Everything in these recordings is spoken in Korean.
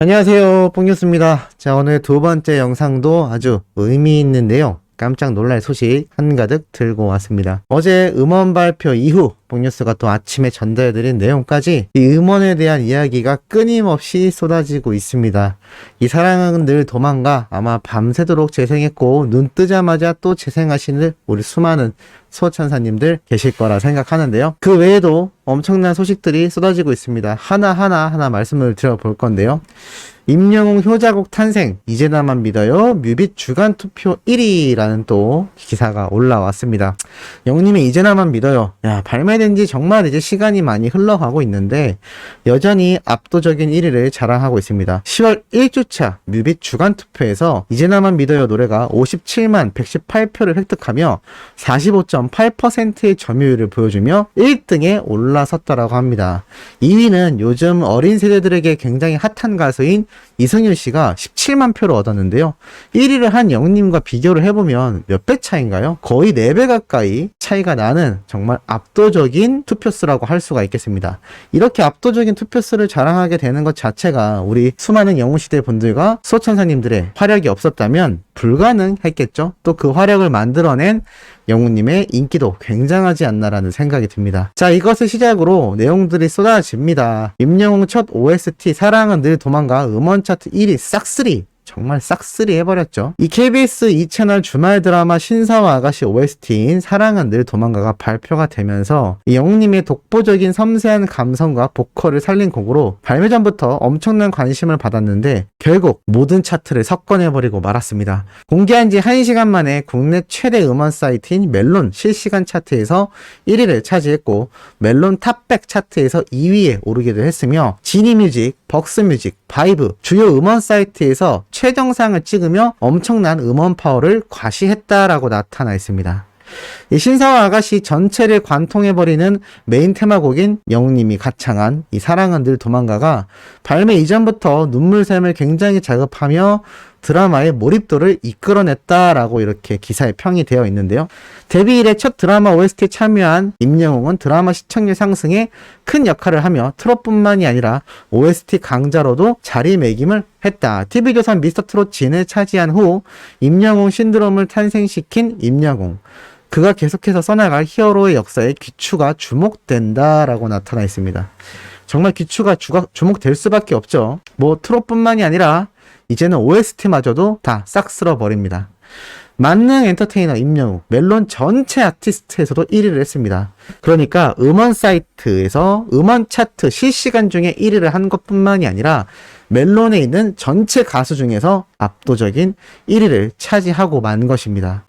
안녕하세요, 뽕뉴스입니다. 자, 오늘 두 번째 영상도 아주 의미 있는데요. 깜짝 놀랄 소식 한가득 들고 왔습니다. 어제 음원 발표 이후 뽕뉴스가 또 아침에 전달해드린 내용까지 이 음원에 대한 이야기가 끊임없이 쏟아지고 있습니다. 이 사랑은 늘 도망가 아마 밤새도록 재생했고 눈 뜨자마자 또 재생하시는 우리 수많은 수호천사님들 계실 거라 생각하는데요. 그 외에도 엄청난 소식들이 쏟아지고 있습니다. 하나 말씀을 드려볼 건데요. 임영웅 효자곡 탄생, 이제 나만 믿어요. 뮤빗 주간 투표 1위라는 또 기사가 올라왔습니다. 영웅님의 이제 나만 믿어요. 야, 발매된 지 정말 이제 시간이 많이 흘러가고 있는데 여전히 압도적인 1위를 자랑하고 있습니다. 10월 1주차 뮤빗 주간 투표에서 이제 나만 믿어요 노래가 57만 118표를 획득하며 45.8%의 점유율을 보여주며 1등에 올라섰다라고 합니다. 2위는 요즘 어린 세대들에게 굉장히 핫한 가수인 이승윤 씨가 17만 표를 얻었는데요. 1위를 한 영님과 비교를 해보면 몇 배 차인가요? 거의 4배 가까이 차이가 나는 정말 압도적인 투표수라고 할 수가 있겠습니다. 이렇게 압도적인 투표수를 자랑하게 되는 것 자체가 우리 수많은 영웅시대 분들과 수호천사님들의 화력이 없었다면 불가능했겠죠. 또 그 화력을 만들어낸 영웅님의 인기도 굉장하지 않나라는 생각이 듭니다. 자, 이것을 시작으로 내용들이 쏟아집니다. 임영웅 첫 OST 사랑은 늘 도망가 음원 차트 1위 싹쓸이, 정말 싹쓸이 해버렸죠. 이 KBS 2채널 주말 드라마 신사와 아가씨 OST인 사랑은 늘 도망가가 발표가 되면서 이 영웅님의 독보적인 섬세한 감성과 보컬을 살린 곡으로 발매 전부터 엄청난 관심을 받았는데 결국 모든 차트를 석권해버리고 말았습니다. 공개한 지 1시간 만에 국내 최대 음원 사이트인 멜론 실시간 차트에서 1위를 차지했고 멜론 탑백 차트에서 2위에 오르기도 했으며 지니뮤직, 벅스뮤직, 바이브 주요 음원 사이트에서 최정상을 찍으며 엄청난 음원 파워를 과시했다라고 나타나 있습니다. 이 신사와 아가씨 전체를 관통해버리는 메인 테마곡인 영웅님이 가창한 이 사랑은 늘 도망가가 발매 이전부터 눈물샘을 굉장히 자극하며 드라마의 몰입도를 이끌어냈다라고 이렇게 기사에 평이 되어 있는데요. 데뷔 이래 첫 드라마 OST에 참여한 임영웅은 드라마 시청률 상승에 큰 역할을 하며 트롯뿐만이 아니라 OST 강자로도 자리매김을 했다. TV조선 미스터트롯 진을 차지한 후 임영웅 신드롬을 탄생시킨 임영웅. 그가 계속해서 써나갈 히어로의 역사에 귀추가 주목된다라고 나타나 있습니다. 정말 귀추가 주목될 수밖에 없죠. 뭐 트롯뿐만이 아니라 이제는 OST마저도 다 싹 쓸어버립니다. 만능 엔터테이너 임영웅, 멜론 전체 아티스트에서도 1위를 했습니다. 그러니까 음원 사이트에서 음원 차트 실시간 중에 1위를 한 것뿐만이 아니라 멜론에 있는 전체 가수 중에서 압도적인 1위를 차지하고 만 것입니다.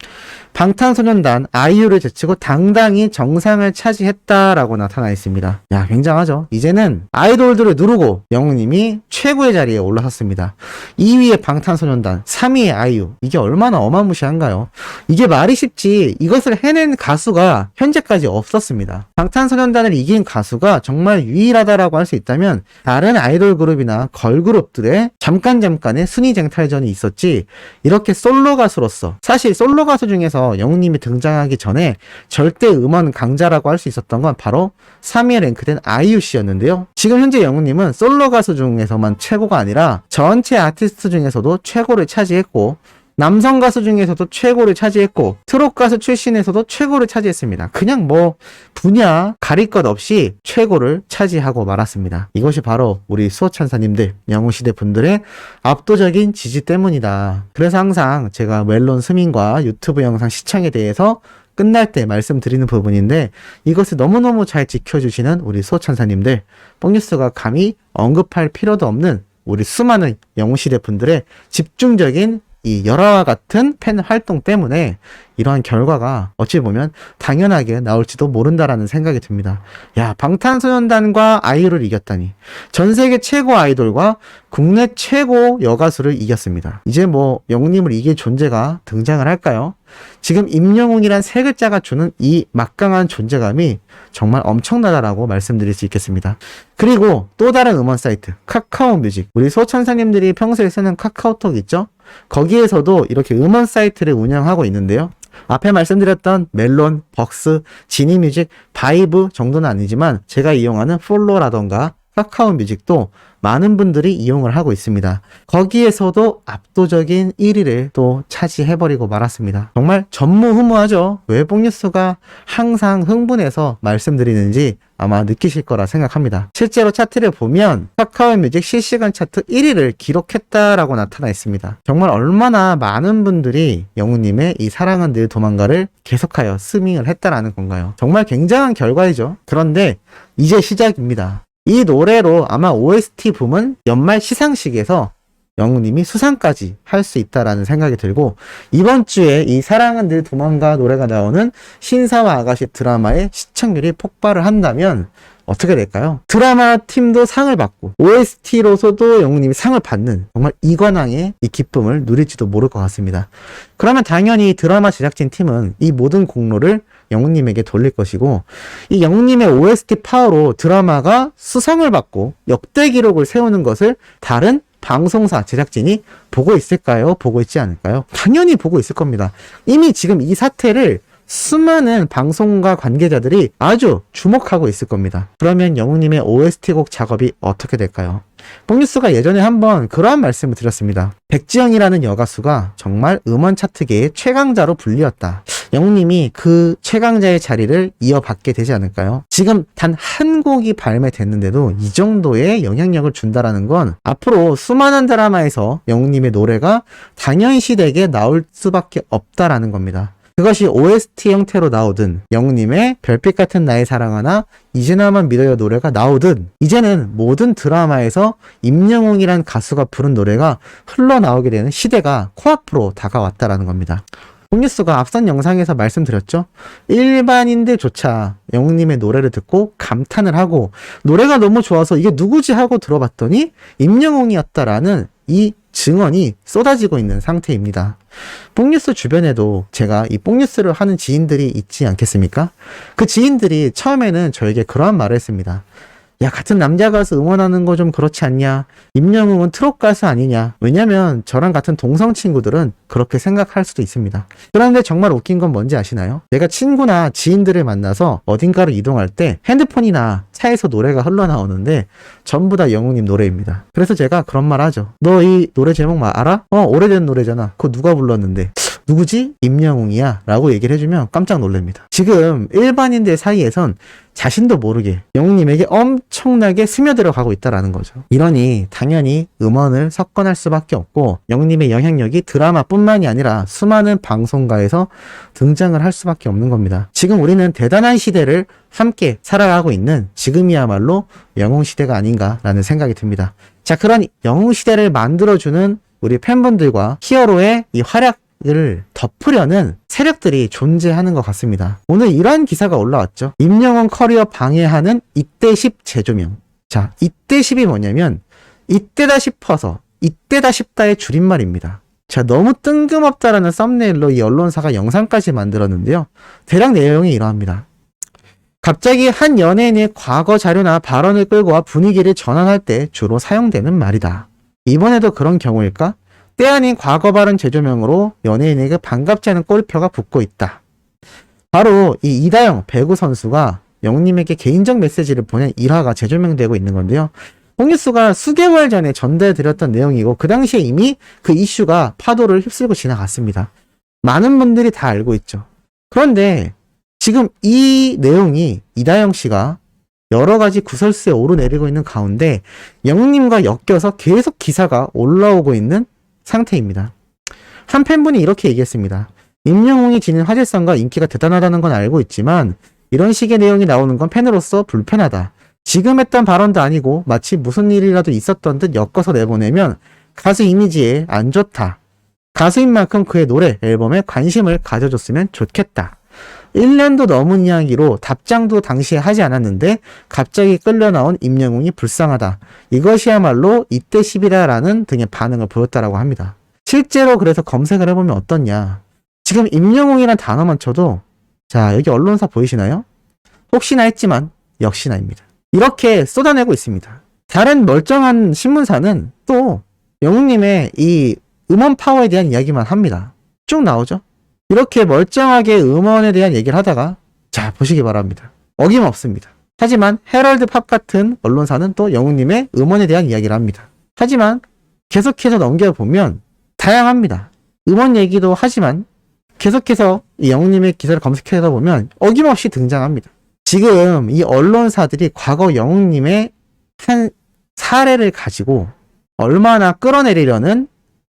방탄소년단 아이유를 제치고 당당히 정상을 차지했다라고 나타나 있습니다. 야, 굉장하죠. 이제는 아이돌들을 누르고 영웅님이 최고의 자리에 올라섰습니다. 2위에 방탄소년단, 3위에 아이유. 이게 얼마나 어마무시한가요? 이게 말이 쉽지 이것을 해낸 가수가 현재까지 없었습니다. 방탄소년단을 이긴 가수가 정말 유일하다라고 할 수 있다면 다른 아이돌 그룹이나 걸그룹들의 잠깐의 순위 쟁탈전이 있었지 이렇게 솔로 가수로서 사실 솔로 가수 중에서 영웅님이 등장하기 전에 절대 음원 강자라고 할 수 있었던 건 바로 3위에 랭크된 아이유 씨였는데요. 지금 현재 영웅님은 솔로 가수 중에서만 최고가 아니라 전체 아티스트 중에서도 최고를 차지했고 남성 가수 중에서도 최고를 차지했고 트롯 가수 출신에서도 최고를 차지했습니다. 그냥 뭐 분야 가릴 것 없이 최고를 차지하고 말았습니다. 이것이 바로 우리 수호천사님들, 영웅시대 분들의 압도적인 지지 때문이다. 그래서 항상 제가 멜론 스밍과 유튜브 영상 시청에 대해서 끝날 때 말씀드리는 부분인데 이것을 너무너무 잘 지켜주시는 우리 수호천사님들, 뽕뉴스가 감히 언급할 필요도 없는 우리 수많은 영웅시대 분들의 집중적인 이 열화와 같은 팬 활동 때문에 이러한 결과가 어찌 보면 당연하게 나올지도 모른다라는 생각이 듭니다. 야, 방탄소년단과 아이유를 이겼다니. 전 세계 최고 아이돌과 국내 최고 여가수를 이겼습니다. 이제 뭐 영웅님을 이길 존재가 등장을 할까요? 지금 임영웅이란 세 글자가 주는 이 막강한 존재감이 정말 엄청나다라고 말씀드릴 수 있겠습니다. 그리고 또 다른 음원 사이트 카카오뮤직, 우리 소천사님들이 평소에 쓰는 카카오톡 있죠? 거기에서도 이렇게 음원 사이트를 운영하고 있는데요. 앞에 말씀드렸던 멜론, 벅스, 지니뮤직, 바이브 정도는 아니지만 제가 이용하는 폴로라던가 카카오뮤직도 많은 분들이 이용을 하고 있습니다. 거기에서도 압도적인 1위를 또 차지해버리고 말았습니다. 정말 전무후무하죠. 왜 뽕뉴스가 항상 흥분해서 말씀드리는지 아마 느끼실 거라 생각합니다. 실제로 차트를 보면 카카오뮤직 실시간 차트 1위를 기록했다라고 나타나 있습니다. 정말 얼마나 많은 분들이 영우님의 이 사랑은 늘 도망가를 계속하여 스밍을 했다라는 건가요? 정말 굉장한 결과이죠. 그런데 이제 시작입니다. 이 노래로 아마 OST 부문 연말 시상식에서 영우님이 수상까지 할 수 있다라는 생각이 들고, 이번 주에 이 사랑은 늘 도망가 노래가 나오는 신사와 아가씨 드라마의 시청률이 폭발을 한다면 어떻게 될까요? 드라마 팀도 상을 받고 OST로서도 영우님이 상을 받는 정말 이관왕의 이 기쁨을 누릴지도 모를 것 같습니다. 그러면 당연히 드라마 제작진 팀은 이 모든 공로를 영우님에게 돌릴 것이고, 이 영우님의 OST 파워로 드라마가 수상을 받고 역대 기록을 세우는 것을 다른 방송사 제작진이 보고 있을까요? 보고 있지 않을까요? 당연히 보고 있을 겁니다. 이미 지금 이 사태를 수많은 방송과 관계자들이 아주 주목하고 있을 겁니다. 그러면 영웅님의 OST 곡 작업이 어떻게 될까요? 뽕뉴스가 예전에 한번 그러한 말씀을 드렸습니다. 백지영이라는 여가수가 정말 음원 차트계의 최강자로 불리었다. 영웅님이 그 최강자의 자리를 이어받게 되지 않을까요? 지금 단 한 곡이 발매됐는데도 이 정도의 영향력을 준다라는 건 앞으로 수많은 드라마에서 영웅님의 노래가 당연시되게 나올 수밖에 없다라는 겁니다. 그것이 OST 형태로 나오든 영웅님의 별빛 같은 나의 사랑 하나, 이제 나만 믿어요 노래가 나오든, 이제는 모든 드라마에서 임영웅이란 가수가 부른 노래가 흘러나오게 되는 시대가 코앞으로 다가왔다라는 겁니다. 뽕뉴스가 앞선 영상에서 말씀드렸죠. 일반인들조차 영웅님의 노래를 듣고 감탄을 하고 노래가 너무 좋아서 이게 누구지 하고 들어봤더니 임영웅이었다라는 이 증언이 쏟아지고 있는 상태입니다. 뽕뉴스 주변에도 제가 이 뽕뉴스를 하는 지인들이 있지 않겠습니까? 그 지인들이 처음에는 저에게 그러한 말을 했습니다. 야, 같은 남자 가수 응원하는 거 좀 그렇지 않냐? 임영웅은 트롯 가수 아니냐? 왜냐면 저랑 같은 동성 친구들은 그렇게 생각할 수도 있습니다. 그런데 정말 웃긴 건 뭔지 아시나요? 내가 친구나 지인들을 만나서 어딘가로 이동할 때 핸드폰이나 차에서 노래가 흘러나오는데 전부 다 영웅님 노래입니다. 그래서 제가 그런 말 하죠. 너 이 노래 제목 알아? 오래된 노래잖아. 그거 누가 불렀는데? 누구지? 임영웅이야 라고 얘기를 해주면 깜짝 놀랍니다. 지금 일반인들 사이에선 자신도 모르게 영웅님에게 엄청나게 스며들어 가고 있다라는 거죠. 이러니 당연히 음원을 석권할 수밖에 없고 영웅님의 영향력이 드라마뿐만이 아니라 수많은 방송가에서 등장을 할 수밖에 없는 겁니다. 지금 우리는 대단한 시대를 함께 살아가고 있는 지금이야말로 영웅 시대가 아닌가라는 생각이 듭니다. 자, 그런 영웅 시대를 만들어주는 우리 팬분들과 히어로의 이 활약을 덮으려는 세력들이 존재하는 것 같습니다. 오늘 이러한 기사가 올라왔죠. 임영웅 커리어 방해하는 이때 10 재조명. 자, 이때 10이 뭐냐면 이때다 싶어서 이때다 싶다의 줄임말입니다. 자, 너무 뜬금없다라는 썸네일로 이 언론사가 영상까지 만들었는데요. 대략 내용이 이러합니다. 갑자기 한 연예인의 과거 자료나 발언을 끌고 와 분위기를 전환할 때 주로 사용되는 말이다. 이번에도 그런 경우일까? 때 아닌 과거 발언 재조명으로 연예인에게 반갑지 않은 꼬리표가 붙고 있다. 바로 이 이다영 배구 선수가 영웅님에게 개인적 메시지를 보낸 일화가 재조명되고 있는 건데요. 뽕뉴스가 수개월 전에 전달드렸던 내용이고 그 당시에 이미 그 이슈가 파도를 휩쓸고 지나갔습니다. 많은 분들이 다 알고 있죠. 그런데 지금 이 내용이 이다영 씨가 여러 가지 구설수에 오르내리고 있는 가운데 영웅님과 엮여서 계속 기사가 올라오고 있는 상태입니다. 한 팬분이 이렇게 얘기했습니다. 임영웅이 지닌 화제성과 인기가 대단하다는 건 알고 있지만 이런 식의 내용이 나오는 건 팬으로서 불편하다. 지금 했던 발언도 아니고 마치 무슨 일이라도 있었던 듯 엮어서 내보내면 가수 이미지에 안 좋다. 가수인 만큼 그의 노래, 앨범에 관심을 가져줬으면 좋겠다. 1년도 넘은 이야기로 답장도 당시에 하지 않았는데 갑자기 끌려 나온 임영웅이 불쌍하다. 이것이야말로 이때 10이다라는 등의 반응을 보였다라고 합니다. 실제로 그래서 검색을 해보면 어떻냐. 지금 임영웅이란 단어만 쳐도 자, 여기 언론사 보이시나요? 혹시나 했지만 역시나입니다. 이렇게 쏟아내고 있습니다. 다른 멀쩡한 신문사는 또 영웅님의 이 음원 파워에 대한 이야기만 합니다. 쭉 나오죠. 이렇게 멀쩡하게 음원에 대한 얘기를 하다가 자, 보시기 바랍니다. 어김없습니다. 하지만 헤럴드 팝 같은 언론사는 또 영웅님의 음원에 대한 이야기를 합니다. 하지만 계속해서 넘겨보면 다양합니다. 음원 얘기도 하지만 계속해서 이 영웅님의 기사를 검색해다 보면 어김없이 등장합니다. 지금 이 언론사들이 과거 영웅님의 한 사례를 가지고 얼마나 끌어내리려는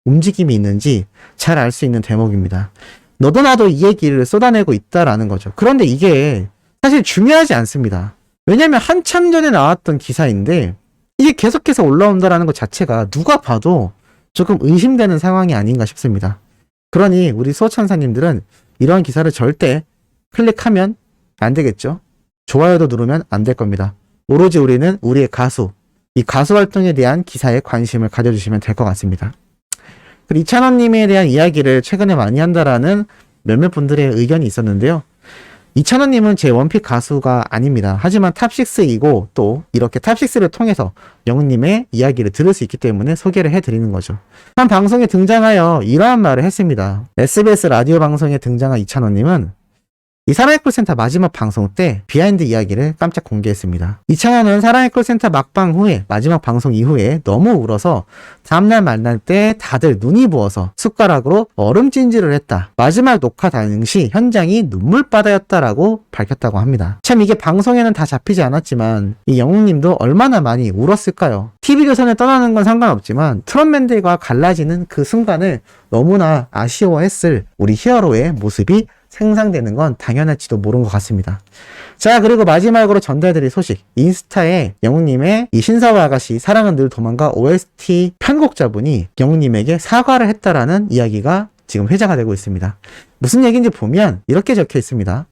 움직임이 있는지 잘 알 수 있는 대목입니다. 너도 나도 이 얘기를 쏟아내고 있다라는 거죠. 그런데 이게 사실 중요하지 않습니다. 왜냐면 한참 전에 나왔던 기사인데 이게 계속해서 올라온다라는 것 자체가 누가 봐도 조금 의심되는 상황이 아닌가 싶습니다. 그러니 우리 수호천사님들은 이러한 기사를 절대 클릭하면 안 되겠죠. 좋아요도 누르면 안 될 겁니다. 오로지 우리는 우리의 가수, 이 가수 활동에 대한 기사에 관심을 가져주시면 될 것 같습니다. 그리고 이찬원님에 대한 이야기를 최근에 많이 한다라는 몇몇 분들의 의견이 있었는데요. 이찬원님은 제 원픽 가수가 아닙니다. 하지만 탑6이고 또 이렇게 탑6를 통해서 영웅님의 이야기를 들을 수 있기 때문에 소개를 해드리는 거죠. 한 방송에 등장하여 이러한 말을 했습니다. SBS 라디오 방송에 등장한 이찬원님은 이 사랑의 콜센터 마지막 방송 때 비하인드 이야기를 깜짝 공개했습니다. 이찬원은 사랑의 콜센터 막방 후에 마지막 방송 이후에 너무 울어서 다음날 만날 때 다들 눈이 부어서 숟가락으로 얼음찜질을 했다. 마지막 녹화 당시 현장이 눈물바다였다라고 밝혔다고 합니다. 참 이게 방송에는 다 잡히지 않았지만 이 영웅님도 얼마나 많이 울었을까요? TV조선을 떠나는 건 상관없지만 트롯맨들과 갈라지는 그 순간을 너무나 아쉬워했을 우리 히어로의 모습이 생성되는 건 당연할지도 모른 것 같습니다. 자, 그리고 마지막으로 전달드릴 소식. 인스타에 영웅님의 이 신사와 아가씨 사랑은 늘 도망가 OST 편곡자분이 영웅님에게 사과를 했다라는 이야기가 지금 회자가 되고 있습니다. 무슨 얘기인지 보면 이렇게 적혀 있습니다.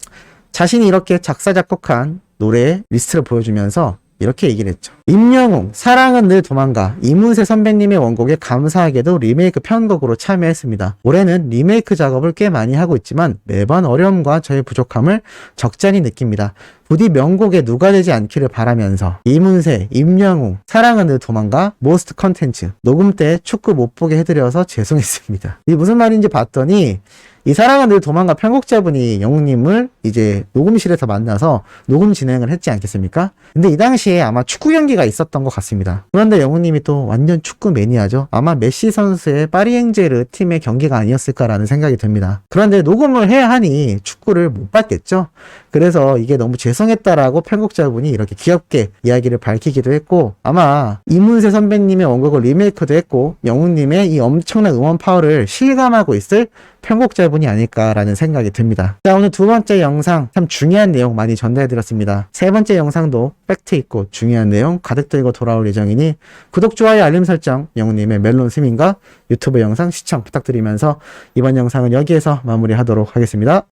자신이 이렇게 작사 작곡한 노래 리스트를 보여주면서 이렇게 얘기를 했죠. 임영웅, 사랑은 늘 도망가. 이문세 선배님의 원곡에 감사하게도 리메이크 편곡으로 참여했습니다. 올해는 리메이크 작업을 꽤 많이 하고 있지만 매번 어려움과 저의 부족함을 적잖이 느낍니다. 부디 명곡에 누가 되지 않기를 바라면서 이문세, 임영웅, 사랑은 늘 도망가, 모스트 컨텐츠, 녹음 때 축구 못 보게 해드려서 죄송했습니다. 이게 무슨 말인지 봤더니 이 사랑은 늘 도망가 편곡자분이 영웅님을 이제 녹음실에서 만나서 녹음 진행을 했지 않겠습니까? 근데 이 당시에 아마 축구 경기가 있었던 것 같습니다. 그런데 영웅님이 또 완전 축구 매니아죠. 아마 메시 선수의 파리 앵제르 팀의 경기가 아니었을까라는 생각이 듭니다. 그런데 녹음을 해야 하니 축구를 못 봤겠죠? 그래서 이게 너무 죄송했다라고 편곡자분이 이렇게 귀엽게 이야기를 밝히기도 했고, 아마 이문세 선배님의 원곡을 리메이크도 했고 영웅님의 이 엄청난 음원 파워를 실감하고 있을 편곡자분이 아닐까라는 생각이 듭니다. 자, 오늘 두 번째 영상 참 중요한 내용 많이 전달해드렸습니다. 세 번째 영상도 팩트 있고 중요한 내용 가득 들고 돌아올 예정이니 구독, 좋아요, 알림 설정, 영웅님의 멜론 스밍과 유튜브 영상 시청 부탁드리면서 이번 영상은 여기에서 마무리하도록 하겠습니다.